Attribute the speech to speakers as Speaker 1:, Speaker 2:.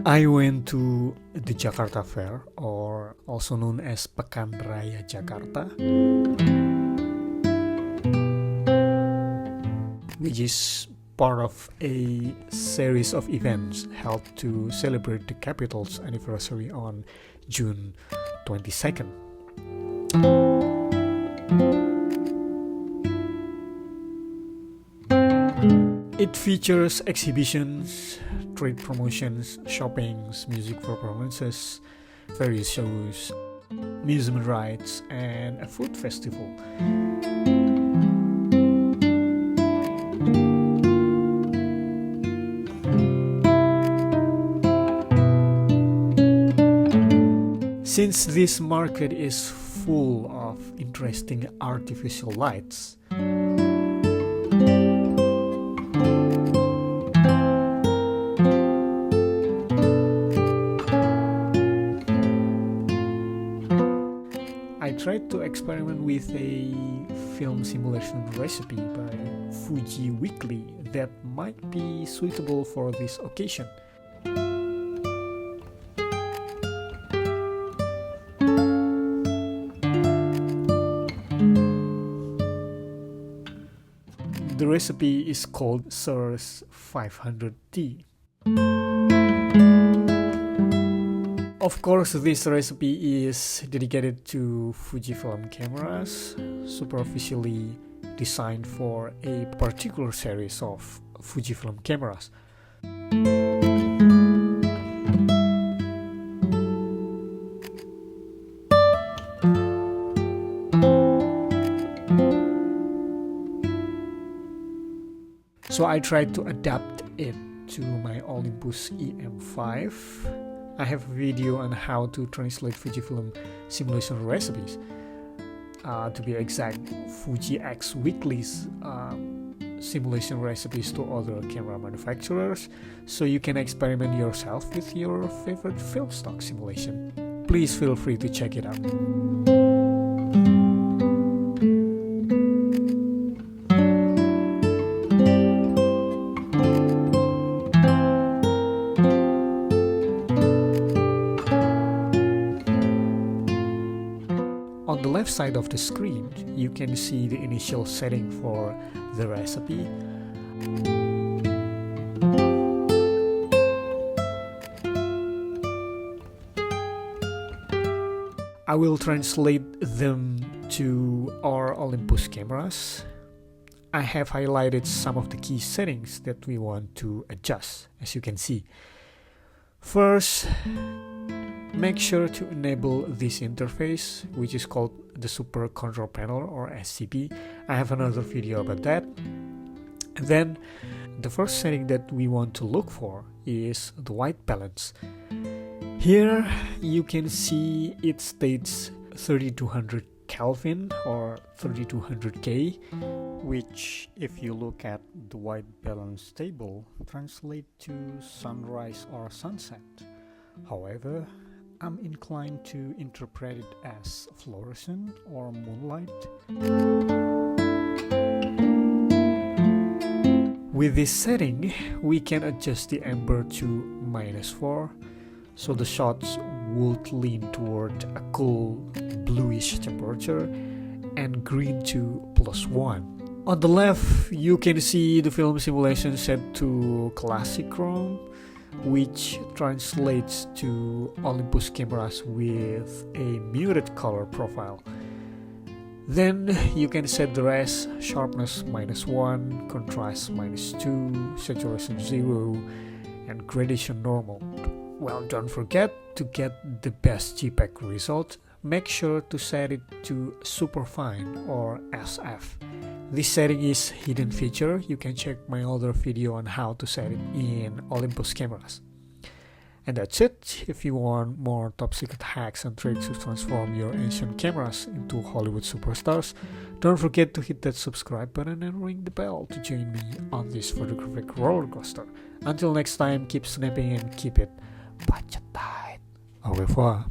Speaker 1: I went to the Jakarta Fair, or also known as Pekan Raya Jakarta, which is part of a series of events held to celebrate the capital's anniversary on June 22nd. It features exhibitions, trade promotions, shoppings, music performances, various shows, museum rides, and a food festival. Since this market is full of interesting artificial lights, I tried to experiment with a film simulation recipe by Fuji Weekly that might be suitable for this occasion. The recipe is called Serr's 500T. Of course, this recipe is dedicated to Fujifilm cameras, superficially designed for a particular series of Fujifilm cameras. So I tried to adapt it to my Olympus EM5. I have a video on how to translate Fujifilm simulation recipes. To be exact, Fuji X Weekly's simulation recipes to other camera manufacturers, so you can experiment yourself with your favorite film stock simulation. Please feel free to check it out. On the left side of the screen, you can see the initial setting for the recipe. I will translate them to our Olympus cameras. I have highlighted some of the key settings that we want to adjust, as you can see. First, make sure to enable this interface, which is called the Super Control Panel, or SCP. I have another video about that. And then the first setting that we want to look for is the white balance. Here you can see it states 3200 Kelvin or 3200K, which, if you look at the white balance table, translate to sunrise or sunset. However, I'm inclined to interpret it as fluorescent or moonlight. With this setting, we can adjust the amber to -4, so the shots would lean toward a cool bluish temperature, and green to +1. On the left, you can see the film simulation set to classic chrome, which translates to Olympus cameras with a muted color profile. Then you can set the rest: sharpness -1, contrast -2, saturation 0, and gradation normal. Well, don't forget, to get the best JPEG result, make sure to set it to Superfine or SF. This setting is hidden feature. You can check my other video on how to set it in Olympus cameras. And that's it. If you want more top secret hacks and tricks to transform your ancient cameras into Hollywood superstars, don't forget to hit that subscribe button and ring the bell to join me on this photographic roller coaster. Until next time, keep snapping and keep it budget tight. Au revoir.